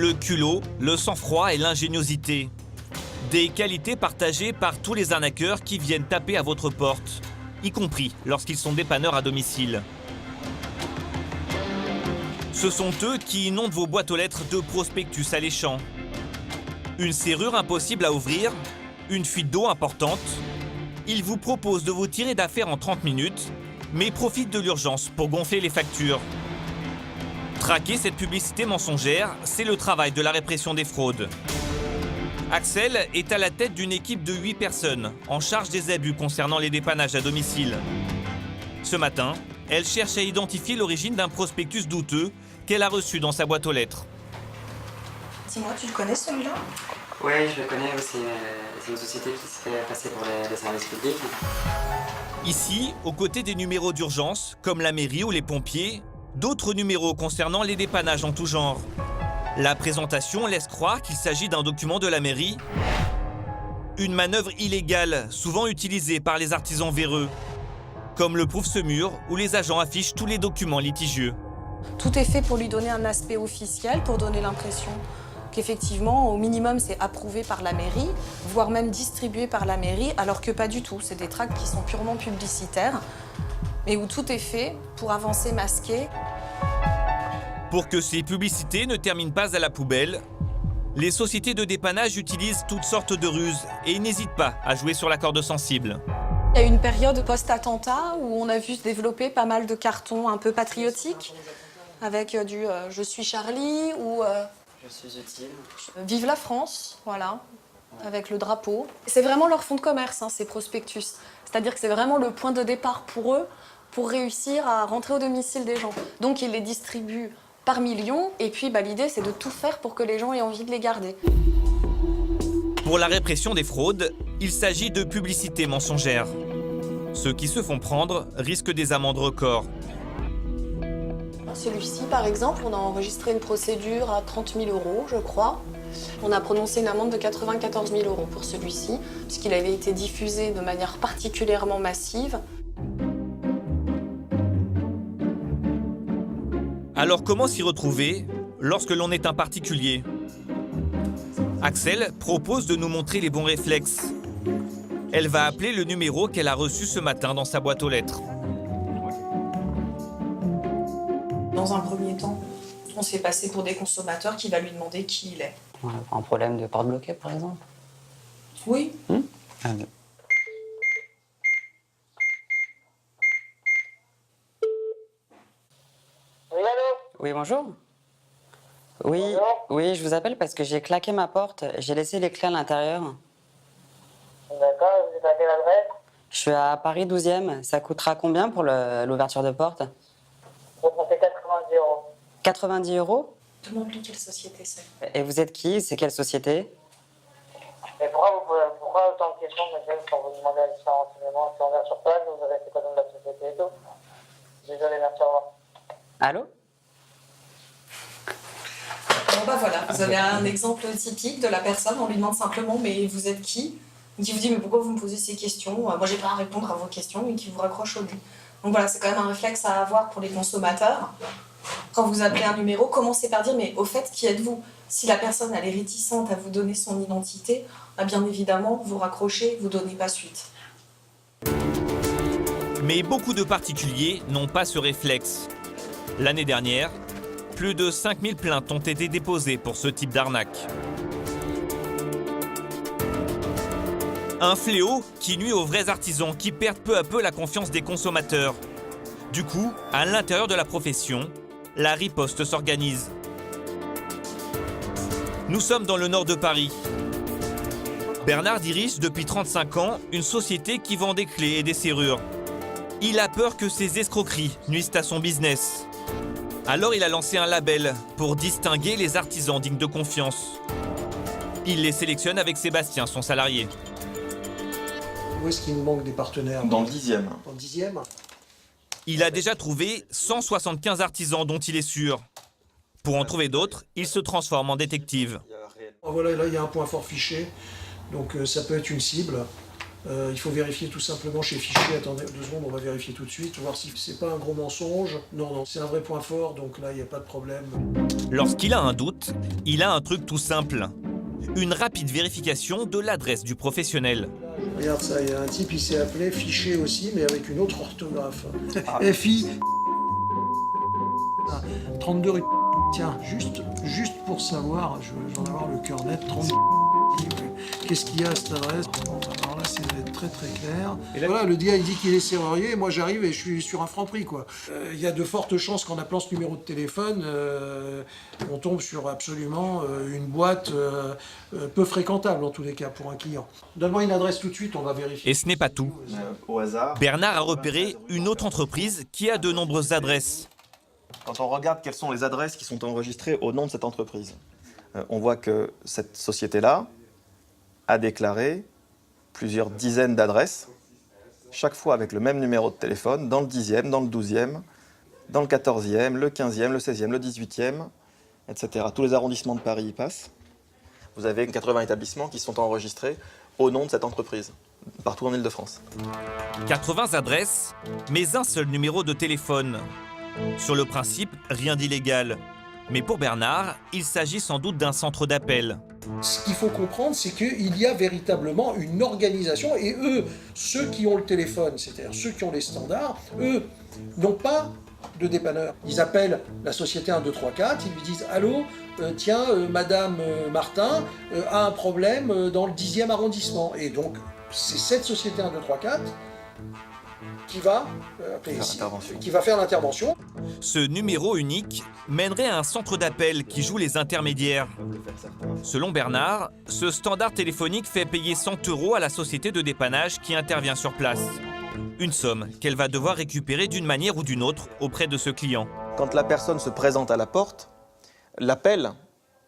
Le culot, le sang-froid et l'ingéniosité. Des qualités partagées par tous les arnaqueurs qui viennent taper à votre porte, y compris lorsqu'ils sont dépanneurs à domicile. Ce sont eux qui inondent vos boîtes aux lettres de prospectus alléchants. Une serrure impossible à ouvrir, une fuite d'eau importante. Ils vous proposent de vous tirer d'affaire en 30 minutes, mais profitent de l'urgence pour gonfler les factures. Traquer cette publicité mensongère, c'est le travail de la répression des fraudes. Axel est à la tête d'une équipe de 8 personnes en charge des abus concernant les dépannages à domicile. Ce matin, elle cherche à identifier l'origine d'un prospectus douteux qu'elle a reçu dans sa boîte aux lettres. Dis-moi, tu le connais celui-là? Oui, je le connais, c'est une société qui se fait passer pour les services publics. Ici, aux côtés des numéros d'urgence, comme la mairie ou les pompiers, d'autres numéros concernant les dépannages en tout genre. La présentation laisse croire qu'il s'agit d'un document de la mairie. Une manœuvre illégale, souvent utilisée par les artisans véreux. Comme le prouve ce mur, où les agents affichent tous les documents litigieux. Tout est fait pour lui donner un aspect officiel, pour donner l'impression qu'effectivement, au minimum, c'est approuvé par la mairie, voire même distribué par la mairie, alors que pas du tout. C'est des tracts qui sont purement publicitaires, mais où tout est fait pour avancer masqué. Pour que ces publicités ne terminent pas à la poubelle, les sociétés de dépannage utilisent toutes sortes de ruses et n'hésitent pas à jouer sur la corde sensible. Il y a eu une période post-attentat où on a vu se développer pas mal de cartons un peu patriotiques, avec du « Je suis Charlie » ou Je suis utile. « Vive la France », voilà, avec le drapeau. C'est vraiment leur fonds de commerce, ces prospectus. C'est-à-dire que c'est vraiment le point de départ pour eux, pour réussir à rentrer au domicile des gens. Donc ils les distribuent par millions, et puis l'idée c'est de tout faire pour que les gens aient envie de les garder. Pour la répression des fraudes, il s'agit de publicités mensongères. Ceux qui se font prendre risquent des amendes records. Celui-ci, par exemple, on a enregistré une procédure à 30 000 €, je crois. On a prononcé une amende de 94 000 € pour celui-ci, puisqu'il avait été diffusé de manière particulièrement massive. Alors comment s'y retrouver lorsque l'on est un particulier? Axel propose de nous montrer les bons réflexes. Elle va appeler le numéro qu'elle a reçu ce matin dans sa boîte aux lettres. Dans un premier temps, on se fait passer pour des consommateurs qui va lui demander qui il est. Ouais, un problème de porte bloquée, par exemple. Oui. Ah, Oui, allô? oui, bonjour. Oui, Bonjour. oui, je vous appelle parce que j'ai claqué ma porte. J'ai laissé les clés à l'intérieur. D'accord, vous êtes à quelle adresse? Je suis à Paris 12e. Ça coûtera combien pour l'ouverture de porte? Donc on fait 90 €. 90 €? Demande-lui quelle société c'est. Et vous êtes qui? C'est quelle société? Mais pourquoi autant de questions, monsieur, quand vous demandez à différents renseignements? Si on vient sur place, vous avez fait quoi de la société et tout? Désolé, merci, au revoir. Allô? Bon voilà, vous avez un exemple typique de la personne, on lui demande simplement « mais vous êtes qui ?» Qui vous dit « mais pourquoi vous me posez ces questions? Moi j'ai pas à répondre à vos questions » et qui vous raccroche au nez. Donc voilà, c'est quand même un réflexe à avoir pour les consommateurs. Quand vous appelez un numéro, commencez par dire « mais au fait, qui êtes-vous » Si la personne elle est réticente à vous donner son identité, bien évidemment, vous raccrochez, vous donnez pas suite. Mais beaucoup de particuliers n'ont pas ce réflexe. L'année dernière, plus de 5000 plaintes ont été déposées pour ce type d'arnaque. Un fléau qui nuit aux vrais artisans qui perdent peu à peu la confiance des consommateurs. Du coup, à l'intérieur de la profession, la riposte s'organise. Nous sommes dans le nord de Paris. Bernard dirige depuis 35 ans une société qui vend des clés et des serrures. Il a peur que ces escroqueries nuisent à son business. Alors il a lancé un label pour distinguer les artisans dignes de confiance. Il les sélectionne avec Sébastien, son salarié. Où est-ce qu'il nous manque des partenaires? Dans le 10e. Dans le 10e? Il a déjà trouvé 175 artisans dont il est sûr. Pour en trouver d'autres, il se transforme en détective. Voilà, là il y a un point fort fiché, donc ça peut être une cible. Il faut vérifier tout simplement chez Fichier. Attendez 2 secondes, on va vérifier tout de suite, voir si c'est pas un gros mensonge. Non, c'est un vrai point fort, donc là, il n'y a pas de problème. Lorsqu'il a un doute, il a un truc tout simple. Une rapide vérification de l'adresse du professionnel. Regarde ça, il y a un type, il s'est appelé Fichier aussi, mais avec une autre orthographe. FI 32 rue. Tiens, juste pour savoir, j'en avoir le cœur net, 32. Qu'est-ce qu'il y a à cette adresse? Bon, alors là, c'est très très clair. Et là, voilà, le gars, il dit qu'il est serrurier, moi j'arrive et je suis sur un Franprix, quoi. Il y a de fortes chances qu'en appelant ce numéro de téléphone, on tombe sur absolument une boîte peu fréquentable, en tous les cas, pour un client. Donne-moi une adresse tout de suite, on va vérifier. Et ce n'est pas tout. Au hasard. Bernard a repéré une autre entreprise qui a de nombreuses adresses. Quand on regarde quelles sont les adresses qui sont enregistrées au nom de cette entreprise, on voit que cette société-là a déclaré plusieurs dizaines d'adresses, chaque fois avec le même numéro de téléphone, dans le 10e, dans le 12e, dans le 14e, le 15e, le 16e, le 18e, etc. Tous les arrondissements de Paris y passent. Vous avez 80 établissements qui sont enregistrés au nom de cette entreprise, partout en Île-de-France. 80 adresses, mais un seul numéro de téléphone. Sur le principe, rien d'illégal. Mais pour Bernard, il s'agit sans doute d'un centre d'appel. Ce qu'il faut comprendre, c'est qu'il y a véritablement une organisation, et eux, ceux qui ont le téléphone, c'est-à-dire ceux qui ont les standards, eux, n'ont pas de dépanneur. Ils appellent la société 1, 2, 3, 4, ils lui disent « Allô, tiens, Madame Martin a un problème dans le 10e arrondissement. » Et donc, c'est cette société 1, 2, 3, 4 qui va faire l'intervention. Ce numéro unique mènerait à un centre d'appel qui joue les intermédiaires. Selon Bernard, ce standard téléphonique fait payer 100 € à la société de dépannage qui intervient sur place. Une somme qu'elle va devoir récupérer d'une manière ou d'une autre auprès de ce client. Quand la personne se présente à la porte, l'appel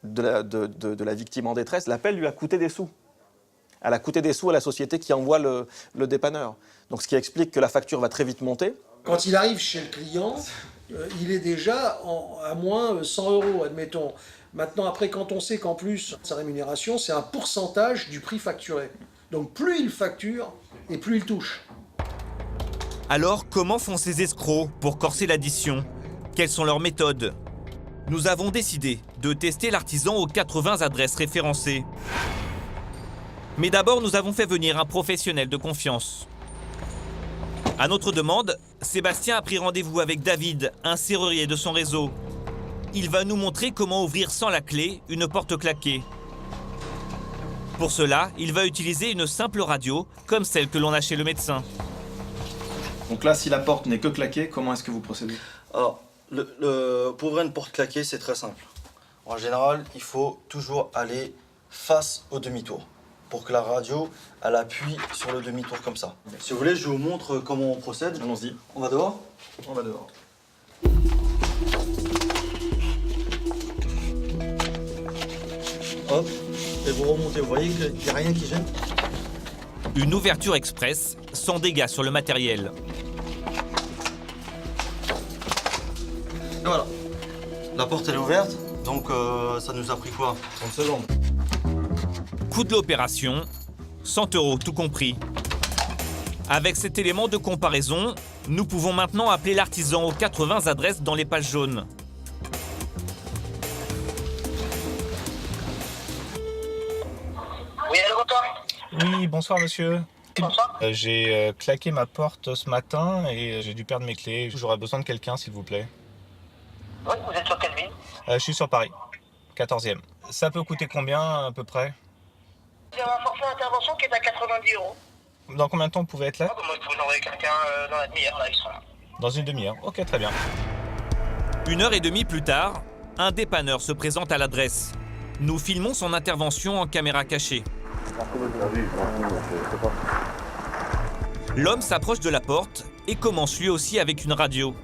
de la victime en détresse, l'appel lui a coûté des sous. Elle a coûté des sous à la société qui envoie le dépanneur. Donc ce qui explique que la facture va très vite monter. Quand il arrive chez le client, il est déjà à moins 100 €, admettons. Maintenant, après, quand on sait qu'en plus, sa rémunération, c'est un pourcentage du prix facturé. Donc plus il facture, et plus il touche. Alors, comment font ces escrocs pour corser l'addition? Quelles sont leurs méthodes? Nous avons décidé de tester l'artisan aux 80 adresses référencées. Mais d'abord, nous avons fait venir un professionnel de confiance. À notre demande, Sébastien a pris rendez-vous avec David, un serrurier de son réseau. Il va nous montrer comment ouvrir sans la clé une porte claquée. Pour cela, il va utiliser une simple radio, comme celle que l'on a chez le médecin. Donc là, si la porte n'est que claquée, comment est-ce que vous procédez? Alors, pour ouvrir une porte claquée, c'est très simple. En général, il faut toujours aller face au demi-tour pour que la radio, elle appuie sur le demi-tour comme ça. Si vous voulez, je vous montre comment on procède. Allons-y. On va dehors? On va dehors. Hop, et vous remontez. Vous voyez qu'il n'y a rien qui gêne? Une ouverture express, sans dégâts sur le matériel. Et voilà. La porte, elle est ouverte, donc ça nous a pris quoi? 30 secondes. Coût de l'opération, 100 € tout compris. Avec cet élément de comparaison, nous pouvons maintenant appeler l'artisan aux 80 adresses dans les pages jaunes. Oui, allô, toi? Oui, bonsoir monsieur. Bonsoir. J'ai claqué ma porte ce matin et j'ai dû perdre mes clés. J'aurais besoin de quelqu'un s'il vous plaît. Oui, vous êtes sur quelle ville? Je suis sur Paris, 14e. Ça peut coûter combien à peu près? J'ai un forfait d'intervention qui est à 90 €. Dans combien de temps vous pouvez être là? Moi, je peux vous envoyer quelqu'un dans la demi-heure, là, ils sont là. Dans une demi-heure. Ok, très bien. 1h30 plus tard, un dépanneur se présente à l'adresse. Nous filmons son intervention en caméra cachée. L'homme s'approche de la porte et commence lui aussi avec une radio.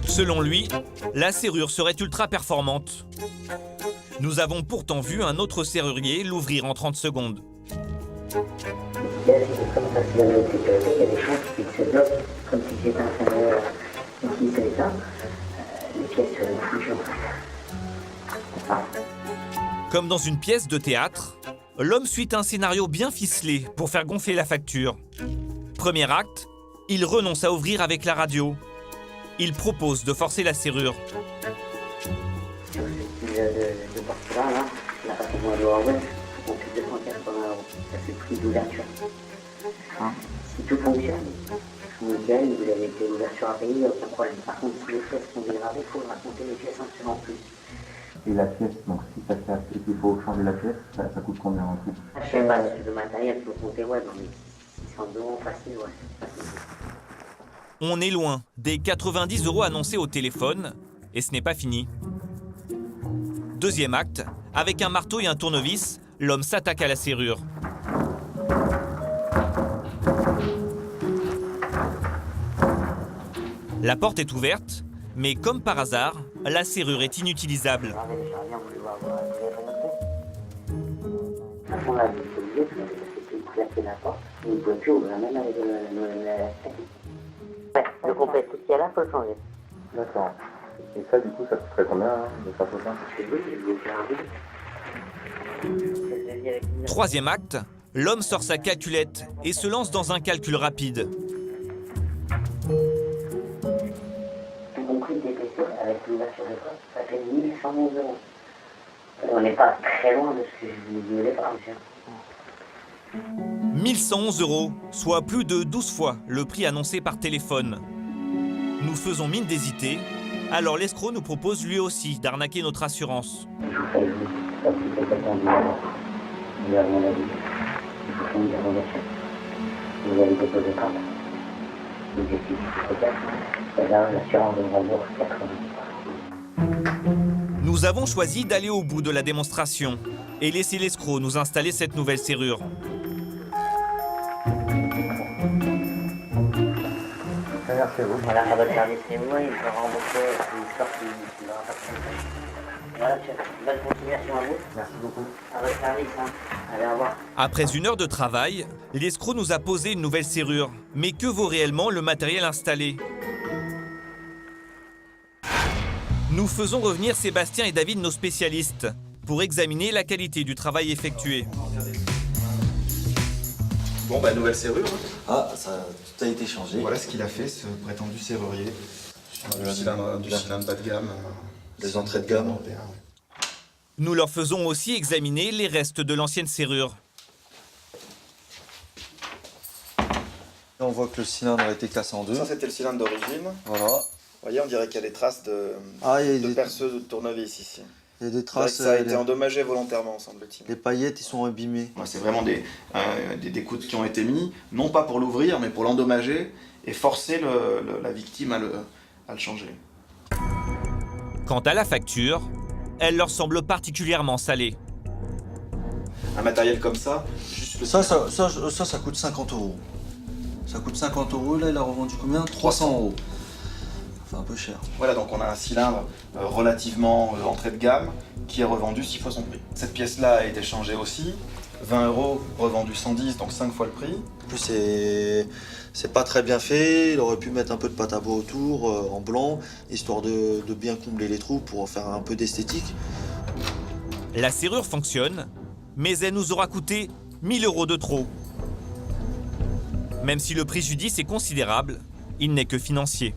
Selon lui, la serrure serait ultra performante. Nous avons pourtant vu un autre serrurier l'ouvrir en 30 secondes. pièce, et comme ça se donne de sécurité, il y a des chances qu'il se bloque, comme si c'était un scénario utilisé ça, les pièces se bougent. Comme dans une pièce de théâtre, l'homme suit un scénario bien ficelé pour faire gonfler la facture. Premier acte, il renonce à ouvrir avec la radio. Il propose de forcer la serrure. Sur ce type de porte-là, là, la façon dont elle doit ouvrir, on fait 280 €. Ça, c'est le prix d'ouverture. Hein, si tout fonctionne, nickel, vous avez été l'ouverture à payer, il n'y a aucun problème. Par contre, si les pièces sont dégradées, il faut raconter les pièces un en plus. Et la pièce, donc si ça casse et qu'il faut changer la pièce, ça coûte combien en tout? Je fais une base de matériel, il faut compter, ouais, dans les 600 € facile, ouais. Facile. On est loin des 90 € annoncés au téléphone, et ce n'est pas fini. Deuxième acte, avec un marteau et un tournevis, l'homme s'attaque à la serrure. La porte est ouverte, mais comme par hasard, la serrure est inutilisable. Regardez les charnières, vous les voyez, à fond, là, vous êtes obligé, parce que vous claquez la porte, vous ne pouvez plus ouvrir, même avec le statique. Ouais, le complet, tout ce qu'il y a là, il faut le changer. D'accord. Et ça, du coup, ça coûterait combien de faire tout ça? C'est bon, je vais vous faire un vide. Troisième acte, l'homme sort sa calculette et se lance dans un calcul rapide. Tout compris DPC avec l'ouverture de poste, ça fait 1111 €. On n'est pas très loin de ce que je vous dis au départ, monsieur. 1111 €, soit plus de 12 fois le prix annoncé par téléphone. Nous faisons mine d'hésiter, alors l'escroc nous propose lui aussi d'arnaquer notre assurance. Je vous fais le pas si c'est quelqu'un vous avez rien à dire. Je vous fais une dérogation. Vous avez déposé quand? Vous expliquez ce que c'est. Et là, l'assurance vous rembourse 90 €. Nous avons choisi d'aller au bout de la démonstration et laisser l'escroc nous installer cette nouvelle serrure. Voilà, à votre service, c'est moi, il peut rembourser une sorte qui n'aura pas de problème. Voilà, monsieur. Bonne continuation à vous. Merci beaucoup. À votre service, hein. Allez, au revoir. Après une heure de travail, l'escroc nous a posé une nouvelle serrure. Mais que vaut réellement le matériel installé? Nous faisons revenir Sébastien et David, nos spécialistes, pour examiner la qualité du travail effectué. Bon, bah, nouvelle serrure. Ah, ça tout a été changé. Voilà ce qu'il a fait, ce prétendu serrurier. Du cylindre bas de gamme. Les entrées de gamme. Nous leur faisons aussi examiner les restes de l'ancienne serrure. Là, on voit que le cylindre a été cassé en deux. Ça, c'était le cylindre d'origine. Voilà. Vous voyez, on dirait qu'il y a des traces de perceuse ou de tournevis ici. Il y a des C'est vrai traces. que ça a été endommagé volontairement, semble-t-il. Les paillettes, ils sont abîmés. Ouais, c'est vraiment des coups qui ont été mis, non pas pour l'ouvrir, mais pour l'endommager et forcer la victime à le changer. Quant à la facture, elle leur semble particulièrement salée. Un matériel comme ça, juste le Ça coûte 50 €. Ça coûte 50 €. Là, il a revendu combien? 300 €. Enfin, un peu cher. Voilà, donc on a un cylindre relativement entrée de gamme qui est revendu 6 fois son prix. Cette pièce-là a été changée aussi, 20 €, revendu 110, donc 5 fois le prix. En plus, c'est pas très bien fait. Il aurait pu mettre un peu de pâte à bois autour, en blanc, histoire de bien combler les trous pour faire un peu d'esthétique. La serrure fonctionne, mais elle nous aura coûté 1000 € de trop. Même si le préjudice est considérable, il n'est que financier.